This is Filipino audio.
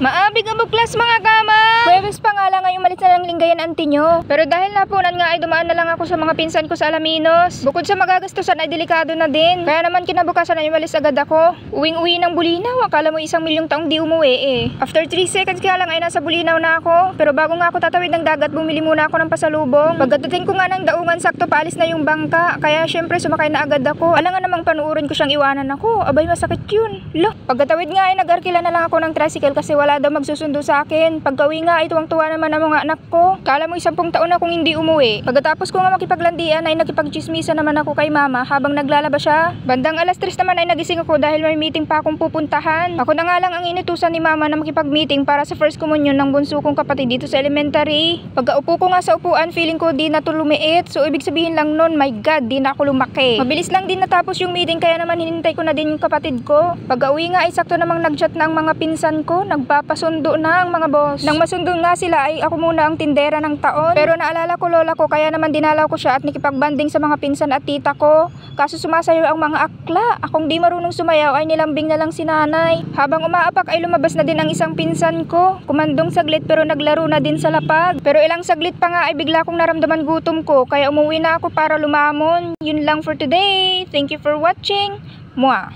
Maabig ang buklas mga kama! Huwebes pa nga lang ngayong malis na ng linggayan anti nyo. Pero dahil napunan nga ay dumaan na lang ako sa mga pinsan ko sa Alaminos. Bukod sa magagastusan ay delikado na din. Kaya naman kinabukasan ay umalis agad ako. Uwing-uwi ng Bulinaw, akala mo 1,000,000 taong di umuwi eh. After 3 seconds kaya lang ay nasa Bulinaw na ako. Pero bago nga ako tatawid ng dagat, bumili muna ako ng pasalubong. Pagdating ko nga ng Daungan, sakto paalis na yung bangka. Kaya syempre sumakay na agad ako. Alangan namang panuurin ko siyang iwanan ako. Abay masakit yun. Loh, pagkatawid nga ay nag-arkila na lang ako ng tricycle kasi wala daw magsusundo sa akin. Pagkawi nga ay tuwang-tuwa naman ang mga anak ko. Kala mo 10 taon na kung hindi umuwi. Pagkatapos ko nga makipaglandian ay nakipagchismisa naman ako kay mama habang naglalaba siya. Bandang alas 3 naman ay nagising ako dahil may meeting pa akong pupuntahan. Ako na nga lang ang inutusan ni mama na makipag-meeting para sa first communion ng bunso kong kapatid dito sa elementary. Pagkaupo ko nga sa upuan, feeling ko di na to lumiit. So ibig sabihin lang nun, my God, di na ako lumaki. Mabilis lang din natapos yung meeting kaya naman hinintay ko na din yung kapatid ko. Pag-uwi nga ay sakto namang nag-chat na ang mga pinsan ko. Nagpapasundo na ang mga boss. Nang masundo nga sila ay ako muna ang tindera ng taon. Pero naalala ko lola ko kaya naman dinalaw ko siya at nakipagbanding sa mga pinsan at tita ko. Kaso sumasayaw ang mga akla. Akong di marunong sumayaw ay nilambing na lang si nanay. Habang umaapak ay lumabas na din ang isang pinsan ko. Kumandong saglit pero naglaro na din sa lapag. Pero ilang saglit pa nga ay bigla kong naramdaman gutom ko. Kaya umuwi na ako para lumamon. Yun lang for today. Thank you for watching. Mwah!